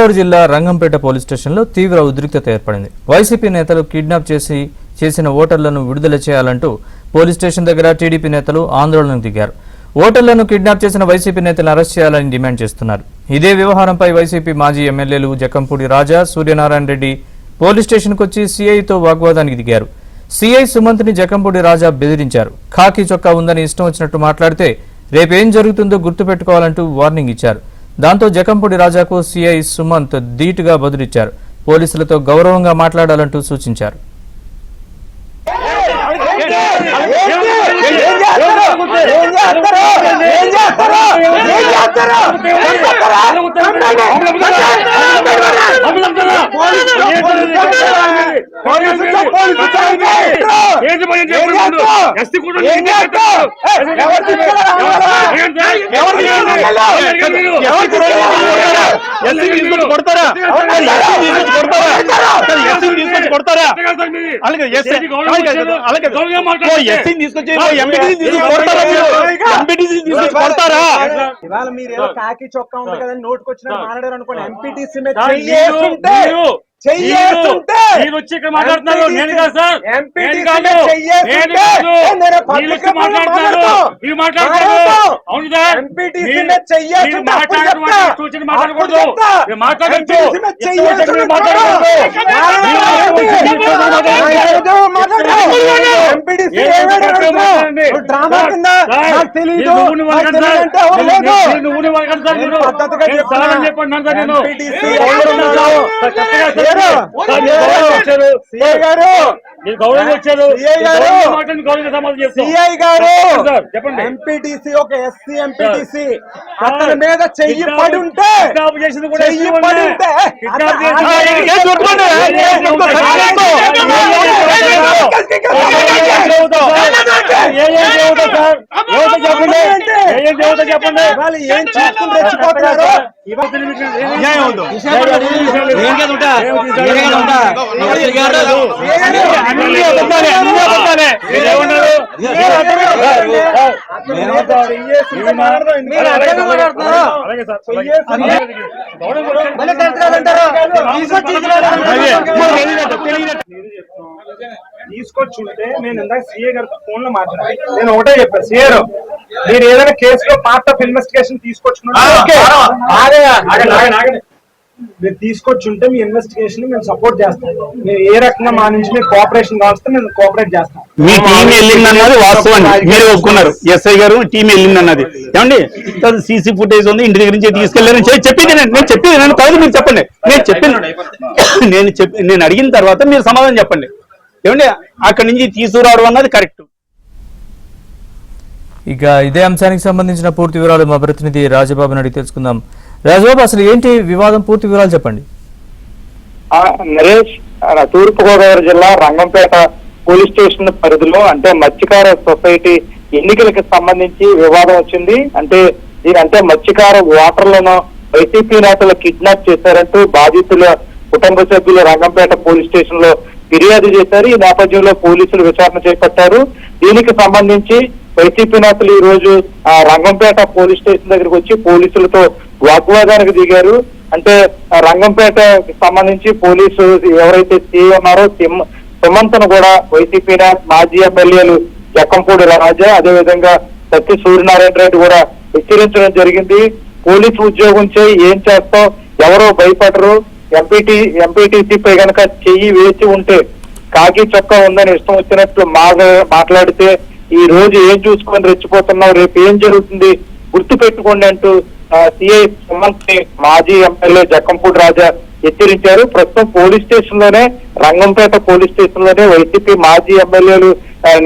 గోదావరి జిల్లా రంగంపేట పోలీస్ స్టేషన్లో తీవ్ర ఉద్రిక్తత ఏర్పడింది. వైసీపీ నేతలు కిడ్నాప్ చేసిన ఓటర్లను విడుదల చేయాలంటూ పోలీస్ స్టేషన్ దగ్గర టీడీపీ నేతలు ఆందోళనకు దిగారు. ఓటర్లను కిడ్నాప్ చేసిన వైసీపీ నేతలను అరెస్ట్ చేయాలని డిమాండ్ చేస్తున్నారు. ఇదే వ్యవహారంపై వైసీపీ మాజీ ఎమ్మెల్యేలు జక్కంపూడి రాజా, సూర్యనారాయణ రెడ్డి పోలీస్ స్టేషన్కు వచ్చి సీఐతో వాగ్వాదానికి దిగారు. సీఐ సుమంత్ని జక్కంపూడి రాజా బెదిరించారు. ఖాకీ చొక్కా ఉందని ఇష్టం వచ్చినట్టు మాట్లాడితే రేపేం జరుగుతుందో గుర్తుపెట్టుకోవాలంటూ వార్నింగ్ ఇచ్చారు. దాంతో జక్కంపూడి రాజాకు సీఐ సుమంత్ ధీటుగా బదులిచ్చారు. పోలీసులతో గౌరవంగా మాట్లాడాలంటూ సూచించారు. ఇవాళ మీరు ఏదో కాకి చొక్కా ఉంది కదా నోటుకు వచ్చినట్టు మాట్లాడారు అనుకోండి. ఎంపీటీసీ మీద డ్రామా కింద నాకు తెలియదు ఎంపీటీసీ ఒక ఎస్సీ ఎంపీటీసీ అతని మీద చెయ్యి పడి ఉంటే చెప్పండి ఏం చూసుకుని రెచ్చిపోతున్నారు. తీసుకొచ్చుంటే నేను ఇందాక సీఏ గారితో ఫోన్ లో మాట్లాడాను. నేను ఒకటే చెప్పాను, సీఏ గారు మీరు ఏదైనా కేసులో పార్ట్ ఆఫ్ ఇన్వెస్టిగేషన్ తీసుకొచ్చుకుంటే మీరు తీసుకొచ్చుంటే మీ ఇన్వెస్టిగేషన్ మేము సపోర్ట్ చేస్తాం. మీరు ఏ రకంగా మా నుంచి మీరు కోఆపరేషన్ కావాల్సి మేము కోఆపరేట్ చేస్తాం. మీ టీం వెళ్ళింది అన్నది వాస్తవం, మీరు ఒప్పుకున్నారు. ఎస్ఐ గారు టీం వెళ్ళింది అన్నది ఏమండి, సీసీ ఫుటేజ్ ఉంది, ఇంటి దగ్గర నుంచి తీసుకెళ్లారని చెప్పింది. నేను చెప్పింది నేను కాదు, మీరు చెప్పండి. నేను అడిగిన తర్వాత మీరు సమాధానం చెప్పండి. ఏమండి అక్కడి నుంచి తీసుకురావడం అన్నది కరెక్ట్. ఇక ఇదే అంశానికి సంబంధించిన పూర్తి వివరాలు మా ప్రతినిధి రాజబాబు అడిగి తెలుసుకుందాం. రాజబాబు, అసలు ఏంటి వివాదం, పూర్తి వివరాలు చెప్పండి. నరేష్, తూర్పుగోదావరి జిల్లా రంగంపేట పోలీస్ స్టేషన్ పరిధిలో అంటే మత్స్యకార సొసైటీ ఎన్నికలకు సంబంధించి వివాదం వచ్చింది. అంటే మత్స్యకార ఓటర్లను వైసీపీ నేతలు కిడ్నాప్ చేశారంటూ బాధితుల కుటుంబ సభ్యులు రంగంపేట పోలీస్ స్టేషన్ లో ఫిర్యాదు చేశారు. ఈ నేపథ్యంలో పోలీసులు విచారణ చేపట్టారు. దీనికి సంబంధించి వైసీపీ నేతలు ఈ రోజు రంగంపేట పోలీస్ స్టేషన్ దగ్గరికి వచ్చి పోలీసులతో వాగ్వాదానికి దిగారు. అంటే రంగంపేటకి సంబంధించి పోలీసు ఎవరైతే సీఐ ఉన్నారో సుమంత్ను కూడా వైసీపీ మాజీ ఎమ్మెల్యేలు జక్కంపూడి రాజా, అదేవిధంగా సత్య సూర్యనారాయణ రెడ్డి కూడా హెచ్చరించడం జరిగింది. పోలీసు ఉద్యోగం చేయి ఏం చేస్తావు, ఎవరో భయపడరు, ఎంపీటీసీపై కనుక చెయ్యి వేసి ఉంటే కాకి చొక్కా ఉందని ఇష్టం వచ్చినట్లు మాట్లాడితే ఈ రోజు ఏం చూసుకొని రెచ్చిపోతున్నావు, రేపు ఏం జరుగుతుంది గుర్తు పెట్టుకోండి అంటూ సిఐ సుమంత్ మాజీ ఎమ్మెల్యే జక్కంపూడి రాజా హెచ్చరించారు. ప్రస్తుతం పోలీస్ స్టేషన్ లోనే రంగంపేట పోలీస్ స్టేషన్ లోనే వైసీపీ మాజీ ఎమ్మెల్యేలు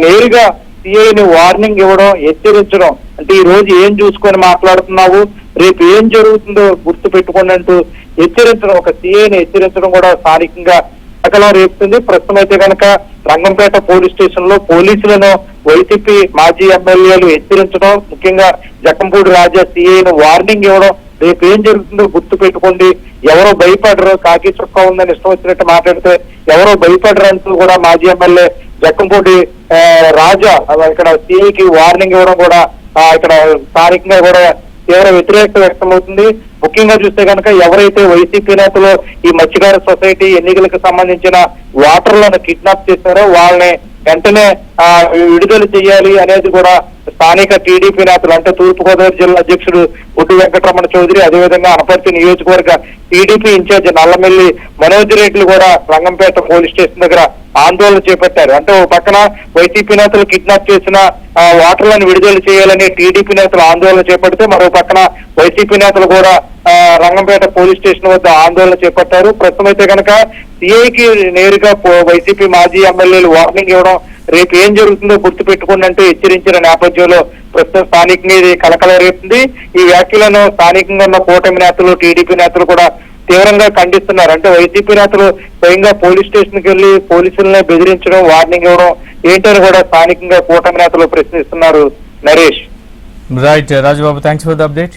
నేరుగా సిఐని వార్నింగ్ ఇవ్వడం, హెచ్చరించడం. అంటే ఈ రోజు ఏం చూసుకొని మాట్లాడుతున్నావు, రేపు ఏం జరుగుతుందో గుర్తు పెట్టుకోండి అంటూ హెచ్చరించడం, ఒక సిఐని హెచ్చరించడం కూడా స్థానికంగా కలకలం రేపుతుంది. ప్రస్తుతం అయితే కనుక రంగంపేట పోలీస్ స్టేషన్ లో పోలీసులను వైసీపీ మాజీ ఎమ్మెల్యేలు హెచ్చరించడం, ముఖ్యంగా జక్కంపూడి రాజా సిఐను వార్నింగ్ ఇవ్వడం, రేపు ఏం జరుగుతుందో గుర్తు పెట్టుకోండి, ఎవరో భయపడరు, కాకి చొక్కా ఉందని ఇష్టం వచ్చినట్టు మాట్లాడితే ఎవరో భయపడరు అంటూ కూడా మాజీ ఎమ్మెల్యే జక్కంపూడి రాజా ఇక్కడ సిఐకి వార్నింగ్ ఇవ్వడం కూడా ఇక్కడ స్థానికంగా కూడా తీవ్ర వ్యతిరేకత వ్యక్తమవుతుంది. ముఖ్యంగా చూస్తే కనుక ఎవరైతే వైసీపీ నేతలు ఈ మత్స్యకార సొసైటీ ఎన్నికలకు సంబంధించిన ఓటర్లను కిడ్నాప్ చేశారో వాళ్ళని వెంటనే విడుదల చేయాలి అనేది కూడా స్థానిక టీడీపీ నేతలు అంటే తూర్పుగోదావరి జిల్లా అధ్యక్షుడు ఉడ్డు వెంకటరమణ చౌదరి, అదేవిధంగా అనపర్తి నియోజకవర్గ టీడీపీ ఇన్ఛార్జ్ నల్లమెల్లి మనోజ్ రెడ్డిలు కూడా రంగంపేట పోలీస్ స్టేషన్ దగ్గర ఆందోళన చేపట్టారు. అంటే ఓ పక్కన వైసీపీ నేతలు కిడ్నాప్ చేసిన ఓటర్లను విడుదల చేయాలని టీడీపీ నేతలు ఆందోళన చేపడితే మరో పక్కన వైసీపీ నేతలు కూడా రంగంపేట పోలీస్ స్టేషన్ వద్ద ఆందోళన చేపట్టారు. ప్రస్తుతం అయితే కనుక సిఐకి నేరుగా వైసీపీ మాజీ ఎమ్మెల్యేలు వార్నింగ్ ఇవ్వడం, రేపు ఏం జరుగుతుందో గుర్తు పెట్టుకోండి అంటూ హెచ్చరించిన నేపథ్యంలో ప్రస్తుతం స్థానికంగా ఇది కలకల రేపుతుంది. ఈ వ్యాఖ్యలను స్థానికంగా ఉన్న కూటమి నేతలు టీడీపీ నేతలు కూడా తీవ్రంగా ఖండిస్తున్నారు. అంటే వైసీపీ నేతలు స్వయంగా పోలీస్ స్టేషన్కి వెళ్లి పోలీసులను బెదిరించడం, వార్నింగ్ ఇవ్వడం ఏంటని కూడా స్థానికంగా కూటమి నేతలు ప్రశ్నిస్తున్నారు. Naresh. Right Rajababu, thanks for the update.